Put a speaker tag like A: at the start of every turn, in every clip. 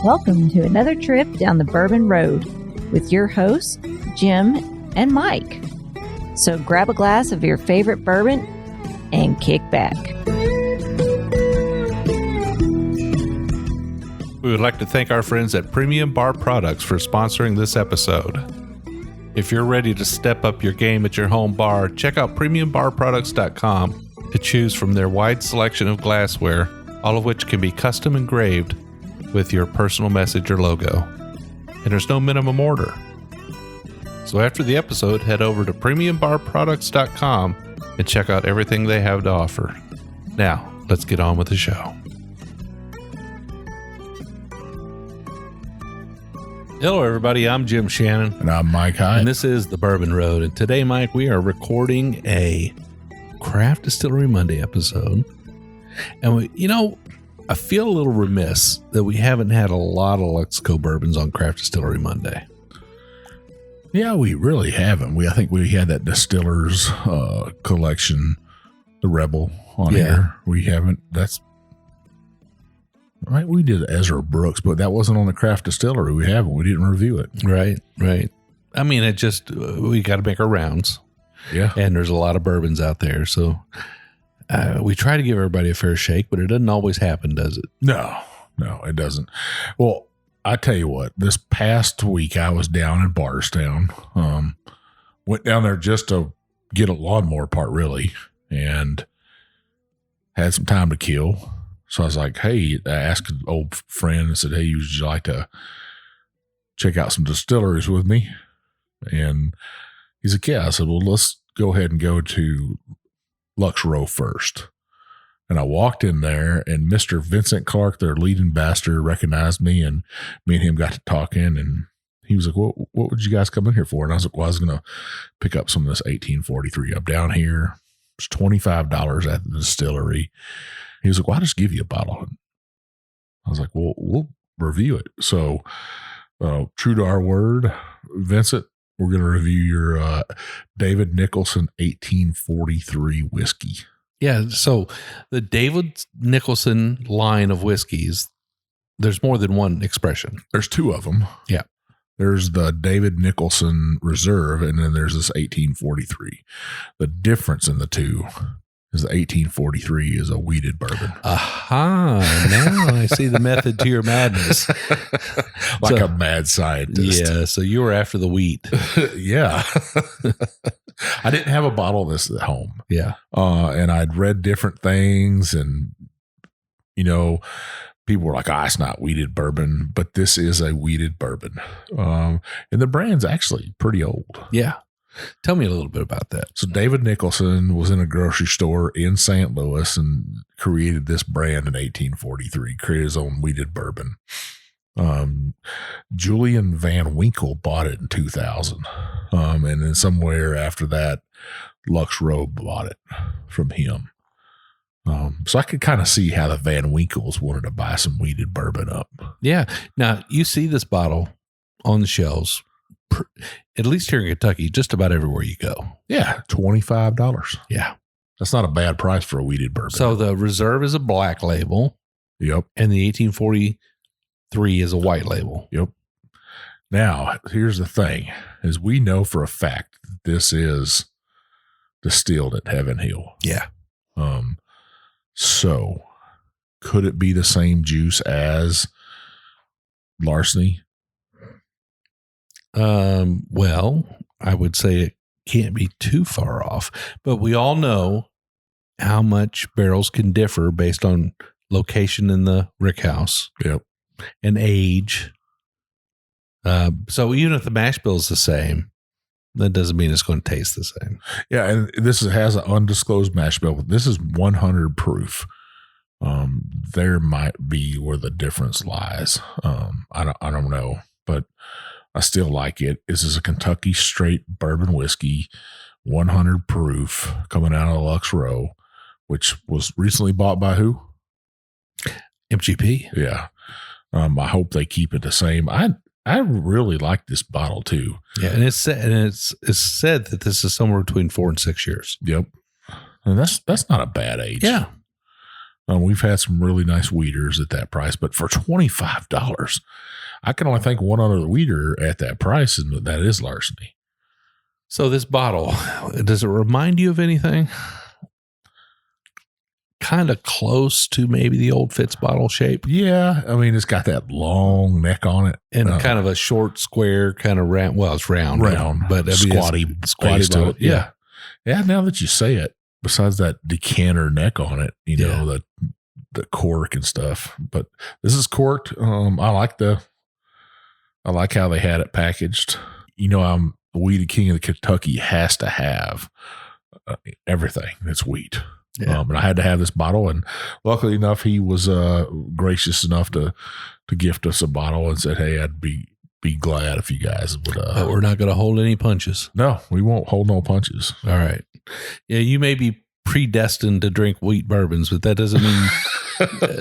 A: Welcome to another trip down the Bourbon Road with your hosts, Jim and Mike. So grab a glass of your favorite bourbon and kick back.
B: We would like to thank our friends at Premium Bar Products for sponsoring this episode. If you're ready to step up your game at your home bar, check out PremiumBarProducts.com to choose from their wide selection of glassware, all of which can be custom engraved with your personal message or logo. And there's no minimum order. So after the episode, head over to PremiumBarProducts.com and check out everything they have to offer. Now, let's get on with the show. Hello, everybody. I'm Jim Shannon.
C: And I'm Mike Hyde.
B: And this is the Bourbon Road. And today, Mike, we are recording a Craft Distillery Monday episode. And I feel a little remiss that we haven't had a lot of Luxco bourbons on Craft Distillery Monday.
C: Yeah, we really haven't. I think we had that Distillers collection, the Rebel, on here. We haven't. That's right. We did Ezra Brooks, but that wasn't on the Craft Distillery. We haven't. We didn't review it.
B: Right. I mean, it just, we got to make our rounds.
C: Yeah.
B: And there's a lot of bourbons out there. So we try to give everybody a fair shake, but it doesn't always happen, does it?
C: No, it doesn't. Well, I tell you what, this past week I was down in Bardstown. Went down there just to get a lawnmower part, really, and had some time to kill. So I was like, hey, I asked an old friend and said, hey, would you like to check out some distilleries with me? And he's like, yeah. I said, well, let's go ahead and go to Luxco first. And I walked in there, and Mr. Vincent Clark, their lead ambassador, recognized me, and me and him got to talking, and he was like, what would you guys come in here for? And I was like, well, I was going to pick up some of this 1843 up down here. It's $25 at the distillery. He was like, well, I'll just give you a bottle. I was like, well, we'll review it. So true to our word, Vincent, we're going to review your David Nicholson 1843 whiskey.
B: Yeah, so the David Nicholson line of whiskeys, there's more than one expression.
C: There's two of them.
B: Yeah.
C: There's the David Nicholson Reserve, and then there's this 1843. The difference in the two is the 1843 is a wheated bourbon.
B: Aha, now I see the method to your madness.
C: Like a mad scientist.
B: Yeah, so you were after the wheat.
C: Yeah. I didn't have a bottle of this at home.
B: Yeah.
C: And I'd read different things, and, people were like, it's not wheated bourbon, but this is a wheated bourbon. And the brand's actually pretty old.
B: Yeah. Tell me a little bit about that.
C: So David Nicholson was in a grocery store in St. Louis and created this brand in 1843, created his own wheated bourbon. Julian Van Winkle bought it in 2000. And then somewhere after that, Luxco bought it from him. So I could kind of see how the Van Winkles wanted to buy some wheated bourbon up.
B: Yeah. Now, you see this bottle on the shelves, at least here in Kentucky, just about everywhere you go.
C: Yeah, $25.
B: Yeah.
C: That's not a bad price for a wheated bourbon.
B: So the Reserve is a black label.
C: Yep.
B: And the 1843 is a white label.
C: Yep. Now, here's the thing, is we know for a fact that this is distilled at Heaven Hill.
B: Yeah.
C: So could it be the same juice as Larceny?
B: Well, I would say it can't be too far off, but we all know how much barrels can differ based on location in the rickhouse.
C: Yep.
B: And age. So even if the mash bill is the same, that doesn't mean it's going to taste the same.
C: Yeah, and this has an undisclosed mash bill. This is 100 proof. There might be where the difference lies. I don't know, but I still like it. This is a Kentucky straight bourbon whiskey, 100 proof, coming out of Luxco, which was recently bought by who?
B: MGP.
C: Yeah. I hope they keep it the same. I really like this bottle too.
B: Yeah, and it's said that this is somewhere between 4 and 6 years.
C: Yep, and that's not a bad age.
B: Yeah,
C: We've had some really nice weeders at that price, but for $25, I can only think one other weeder at that price, and that is Larceny.
B: So this bottle, does it remind you of anything? Kind of close to maybe the old Fitz bottle shape.
C: Yeah, I mean, it's got that long neck on it.
B: And kind of a short square, kind of round. Well, it's round.
C: But squatty
B: bottle.
C: Yeah. Yeah, now that you say it, besides that decanter neck on it, you know, the cork and stuff. But this is corked. I like how they had it packaged. You know, I'm the Weeded King of the Kentucky has to have everything that's wheat.
B: Yeah.
C: And I had to have this bottle, and luckily enough, he was gracious enough to gift us a bottle and said, "Hey, I'd be glad if you guys would."
B: But we're not going to hold any punches.
C: No, we won't hold no punches.
B: All right. Yeah, you may be predestined to drink wheat bourbons, but that doesn't mean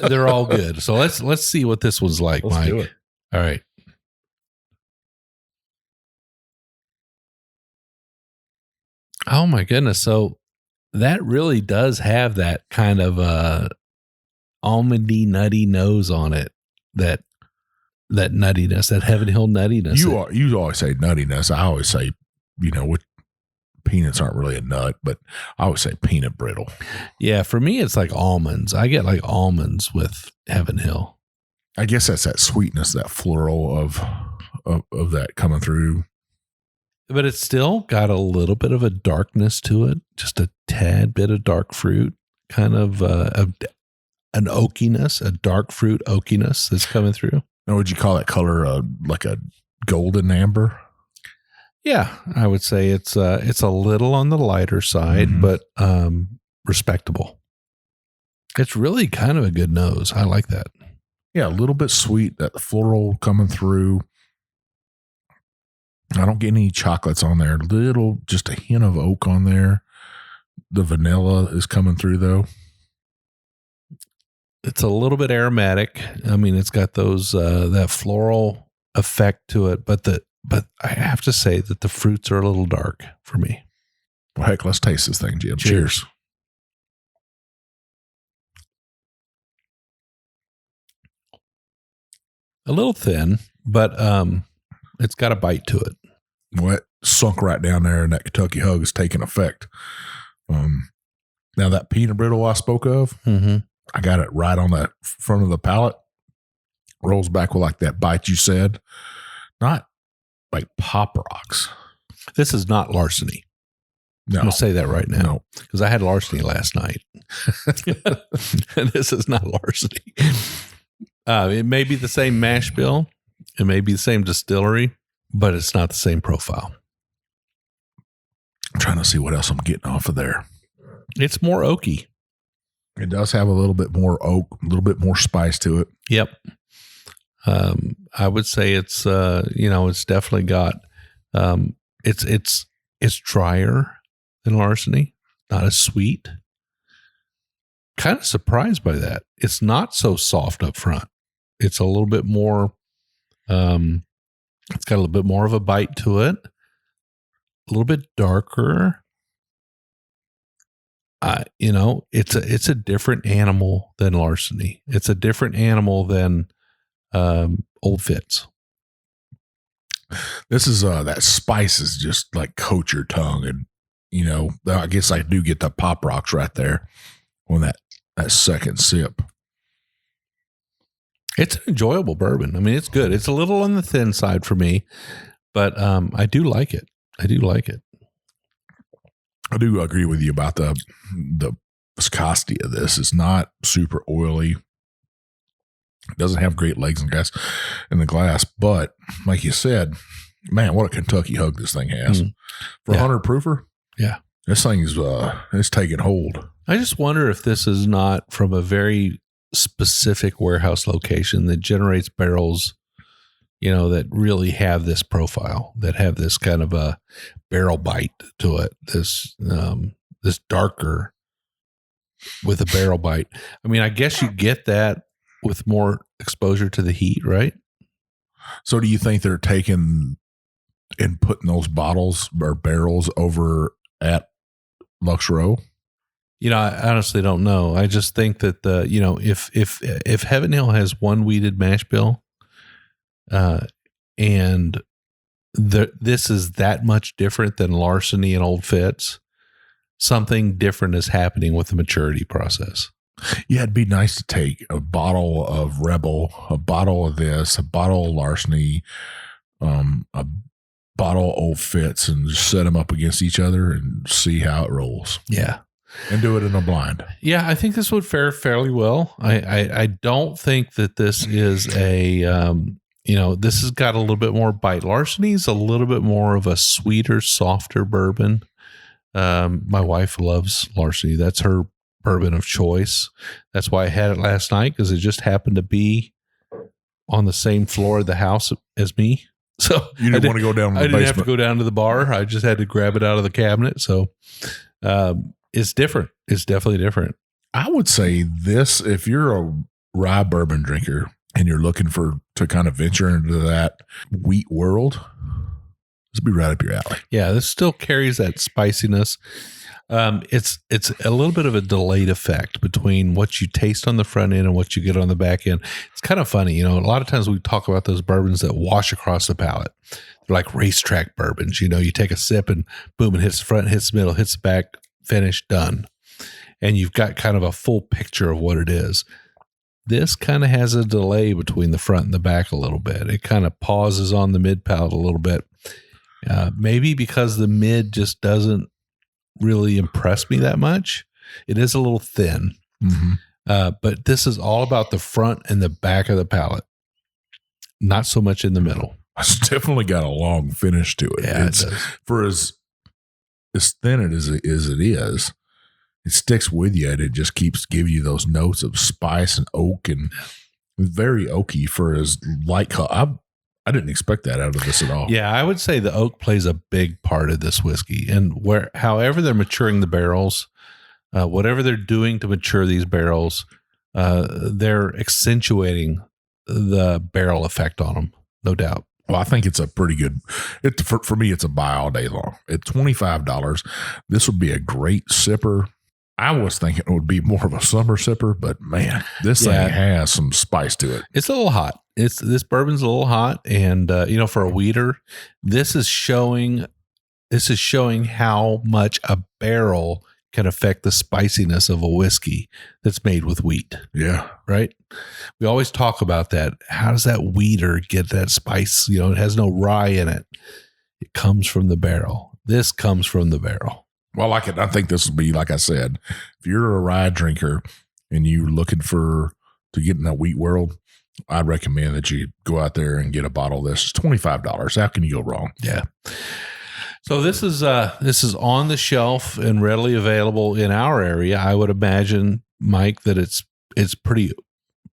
B: they're all good. So let's see what this one's like,
C: Let's
B: Mike.
C: do it.
B: All right. Oh my goodness! So that really does have that kind of almondy, nutty nose on it. That nuttiness, that Heaven Hill nuttiness.
C: You always say nuttiness. I always say, you know, with peanuts aren't really a nut, but I always say peanut brittle.
B: Yeah, for me, it's like almonds. I get like almonds with Heaven Hill.
C: I guess that's that sweetness, that floral of that coming through.
B: But it's still got a little bit of a darkness to it, just a tad bit of dark fruit, kind of an oakiness, a dark fruit oakiness that's coming through.
C: Now, would you call that color like a golden amber?
B: Yeah, I would say it's a little on the lighter side, but respectable. It's really kind of a good nose. I like that.
C: Yeah, a little bit sweet, that floral coming through. I don't get any chocolates on there. Just a hint of oak on there. The vanilla is coming through though.
B: It's a little bit aromatic. I mean, it's got those that floral effect to it, but I have to say that the fruits are a little dark for me.
C: Well, heck, let's taste this thing, Jim. Cheers.
B: A little thin, but it's got a bite to it.
C: Well, it sunk right down there, and that Kentucky hug is taking effect. Now that peanut brittle I spoke of, I got it right on that front of the palate. Rolls back with like that bite you said. Not like Pop Rocks.
B: This is not Larceny.
C: No.
B: I'm going to say that right now because I had Larceny last night. And this is not Larceny. It may be the same mash bill. It may be the same distillery, but it's not the same profile.
C: I'm trying to see what else I'm getting off of there.
B: It's more oaky.
C: It does have a little bit more oak, a little bit more spice to it.
B: Yep. I would say it's it's definitely got it's drier than Larceny, not as sweet. Kind of surprised by that. It's not so soft up front. It's a little bit more it's got a little bit more of a bite to it. A little bit darker. It's a different animal than Larceny. It's a different animal than Old Fitz.
C: This is that spice is just like coat your tongue, and I guess I do get the Pop Rocks right there on that second sip.
B: It's an enjoyable bourbon. I mean, it's good. It's a little on the thin side for me, but I do like it. I do agree with you about the viscosity of this. It's not super oily. It doesn't have great legs and gas in the glass, but like you said, man, what a Kentucky hug this thing has. For 100 proofer. Yeah.
C: This thing's it's taking hold.
B: I just wonder if this is not from a very specific warehouse location that generates barrels, that really have this profile, that have this kind of a barrel bite to it. This darker with a barrel bite. I mean, I guess you get that with more exposure to the heat, right?
C: So do you think they're taking and putting those bottles or barrels over at Luxco?
B: I honestly don't know. I just think that if Heaven Hill has one weeded mash bill, and this is that much different than Larceny and Old Fitz, something different is happening with the maturity process.
C: Yeah, it'd be nice to take a bottle of Rebel, a bottle of this, a bottle of Larceny, a bottle of Old Fitz, and just set them up against each other and see how it rolls.
B: Yeah.
C: And do it in a blind.
B: Yeah, I think this would fare fairly well. I don't think that this is a, this has got a little bit more bite. Larceny's a little bit more of a sweeter, softer bourbon. My wife loves Larceny. That's her bourbon of choice. That's why I had it last night, because it just happened to be on the same floor of the house as me. So
C: you didn't want to go down to the basement.
B: I didn't have to go down to the bar. I just had to grab it out of the cabinet. So it's different. It's definitely different.
C: I would say this, if you're a rye bourbon drinker and you're looking to kind of venture into that wheat world, this would be right up your alley.
B: Yeah, this still carries that spiciness. It's a little bit of a delayed effect between what you taste on the front end and what you get on the back end. It's kind of funny, a lot of times we talk about those bourbons that wash across the palate. They're like racetrack bourbons. You take a sip and boom, it hits the front, hits the middle, hits the back, finish, done. And you've got kind of a full picture of what it is. This kind of has a delay between the front and the back a little bit. It kind of pauses on the mid palate a little bit. Maybe because the mid just doesn't really impress me that much. It is a little thin. Mm-hmm. But this is all about the front and the back of the palate. Not so much in the middle.
C: It's definitely got a long finish to it.
B: Yeah,
C: it does. For as thin as it is, it sticks with you, and it just keeps giving you those notes of spice and oak, and very oaky for as light color. I didn't expect that out of this at all.
B: Yeah, I would say the oak plays a big part of this whiskey, and however they're maturing the barrels, whatever they're doing to mature these barrels, they're accentuating the barrel effect on them, no doubt.
C: Well, I think it's a pretty good, for me, it's a buy all day long. At $25, this would be a great sipper. I was thinking it would be more of a summer sipper, but man, this thing has some spice to it.
B: It's a little hot. This bourbon's a little hot, and for a wheater, this is showing how much a barrel can affect the spiciness of a whiskey that's made with wheat.
C: Yeah.
B: Right? We always talk about that. How does that wheater get that spice? It has no rye in it. It comes from the barrel. This comes from the barrel.
C: Well, I think this will be, like I said, if you're a rye drinker and you're looking to get in that wheat world, I'd recommend that you go out there and get a bottle of this. It's $25. How can you go wrong?
B: Yeah. So this is on the shelf and readily available in our area. I would imagine, Mike, that it's pretty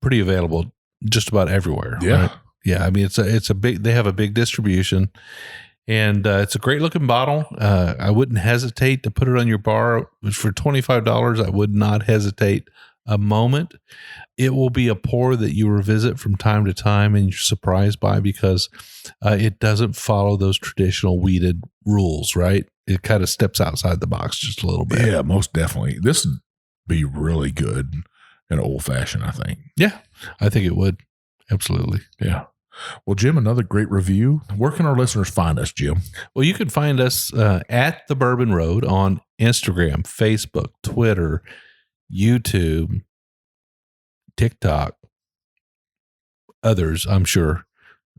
B: available just about everywhere.
C: Yeah.
B: Right? Yeah. I mean, they have a big distribution, and it's a great looking bottle. I wouldn't hesitate to put it on your bar for $25. I would not hesitate a moment. It will be a pour that you revisit from time to time and you're surprised by, because it doesn't follow those traditional wheated rules, right? It kind of steps outside the box just a little bit.
C: Yeah, most definitely. This would be really good in old fashioned, I think.
B: Yeah, I think it would. Absolutely.
C: Yeah. Well, Jim, another great review. Where can our listeners find us, Jim?
B: Well, you can find us at the Bourbon Road on Instagram, Facebook, Twitter, YouTube, TikTok. Others, I'm sure,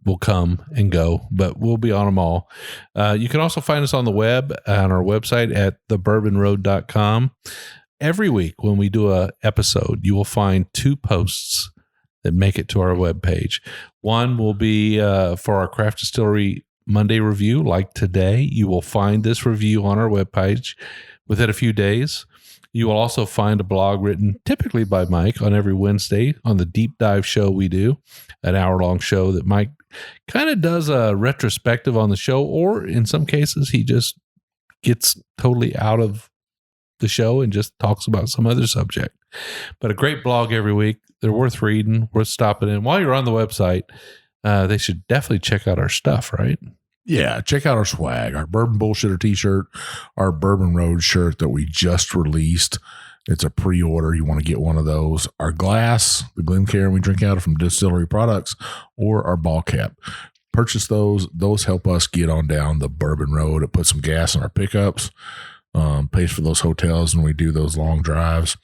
B: will come and go, but we'll be on them all. You can also find us on the web, on our website at thebourbonroad.com. Every week when we do a episode, you will find 2 posts that make it to our webpage. One will be for our Craft Distillery Monday review, like today. You will find this review on our webpage within a few days. You will also find a blog written typically by Mike on every Wednesday on the deep dive show we do, an hour-long show that Mike kind of does a retrospective on the show, or in some cases he just gets totally out of the show and just talks about some other subject. But a great blog every week. They're worth reading, worth stopping in. While you're on the website, they should definitely check out our stuff, right?
C: Yeah, check out our swag, our Bourbon Bullshitter t-shirt, our Bourbon Road shirt that we just released. It's a pre-order. You want to get one of those. Our glass, the Glencairn we drink out of from Distillery Products, or our ball cap. Purchase those. Those help us get on down the Bourbon Road. It puts some gas in our pickups. Pays for those hotels when we do those long drives.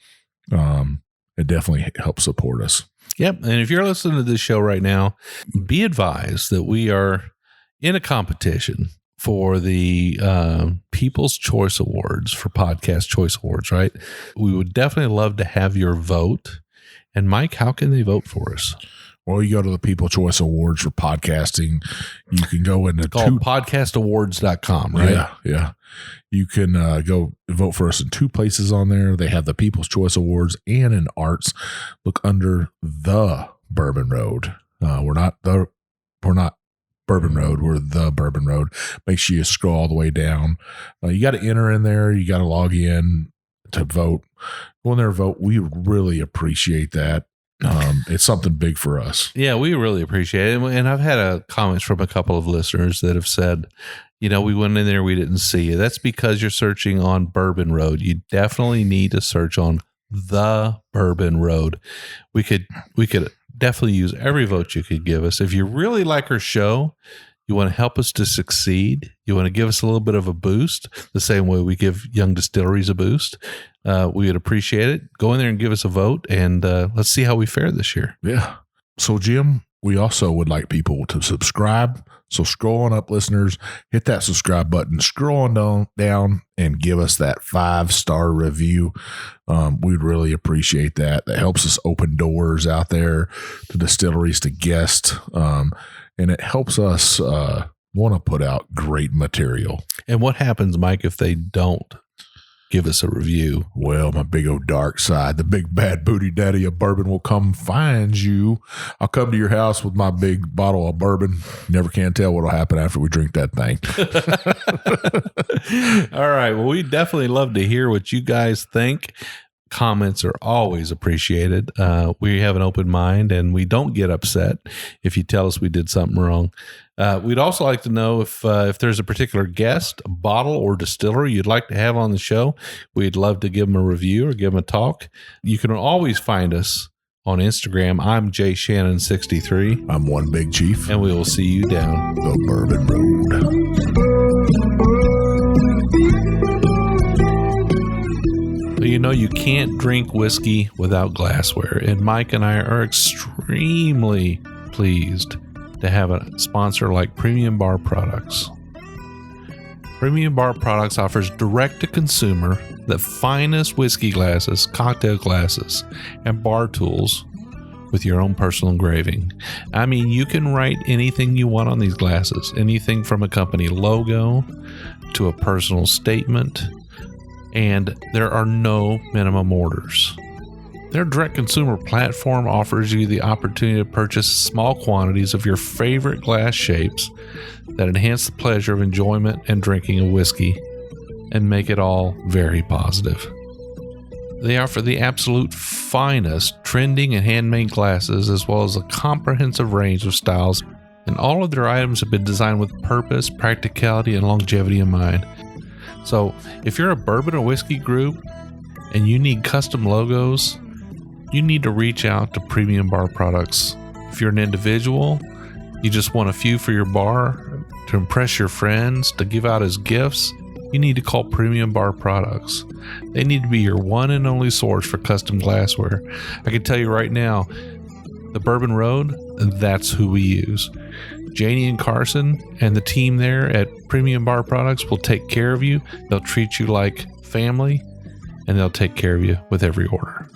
C: It definitely helps support us.
B: Yep. And if you're listening to this show right now, be advised that we are in a competition for the People's Choice Awards, for Podcast Choice Awards, right? We would definitely love to have your vote. And Mike, how can they vote for us?
C: Well, you go to the People's Choice Awards for podcasting. You can go into
B: podcastawards.com, right?
C: Yeah. You can go vote for us in 2 places on there. They have the People's Choice Awards and in arts. Look under the Bourbon Road. We're not Bourbon Road. We're the Bourbon Road. Make sure you scroll all the way down. You got to enter in there. You got to log in to vote. Go in there and vote. We really appreciate that. It's something big for us.
B: Yeah, we really appreciate it. And I've had comments from a couple of listeners that have said, we went in there, we didn't see you. That's because you're searching on Bourbon Road. You definitely need to search on the Bourbon Road. We could definitely use every vote you could give us. If you really like our show, you want to help us to succeed, you want to give us a little bit of a boost, the same way we give young distilleries a boost, we would appreciate it. Go in there and give us a vote, and let's see how we fare this year.
C: Yeah. So, Jim, we also would like people to subscribe. So scroll on up, listeners, hit that subscribe button, scroll on down and give us that 5-star review. We'd really appreciate that. That helps us open doors out there to distilleries, to guests, and it helps us want to put out great material.
B: And what happens, Mike, if they don't give us a review?
C: Well, my big old dark side, the big bad booty daddy of bourbon will come find you. I'll come to your house with my big bottle of bourbon. Never can tell what will happen after we drink that thing.
B: All right. Well, we definitely love to hear what you guys think. Comments are always appreciated. We have an open mind, and we don't get upset if you tell us we did something wrong. We'd also like to know if there's a particular guest, a bottle, or distillery you'd like to have on the show. We'd love to give them a review or give them a talk. You can always find us on Instagram. I'm JShannon63.
C: I'm One Big Chief.
B: And we will see you down
C: the Bourbon Road.
B: You can't drink whiskey without glassware. And Mike and I are extremely pleased to have a sponsor like Premium Bar Products. Premium Bar Products offers direct-to-consumer the finest whiskey glasses, cocktail glasses, and bar tools with your own personal engraving. I mean, you can write anything you want on these glasses, anything from a company logo to a personal statement, and there are no minimum orders. Their direct consumer platform offers you the opportunity to purchase small quantities of your favorite glass shapes that enhance the pleasure of enjoyment and drinking a whiskey and make it all very positive. They offer the absolute finest trending and handmade glasses, as well as a comprehensive range of styles, and all of their items have been designed with purpose, practicality, and longevity in mind. So if you're a bourbon or whiskey group and you need custom logos, you need to reach out to Premium Bar Products. If you're an individual, you just want a few for your bar, to impress your friends, to give out as gifts, you need to call Premium Bar Products. They need to be your one and only source for custom glassware. I can tell you right now, the Bourbon Road, that's who we use. Janie and Carson and the team there at Premium Bar Products will take care of you. They'll treat you like family, and they'll take care of you with every order.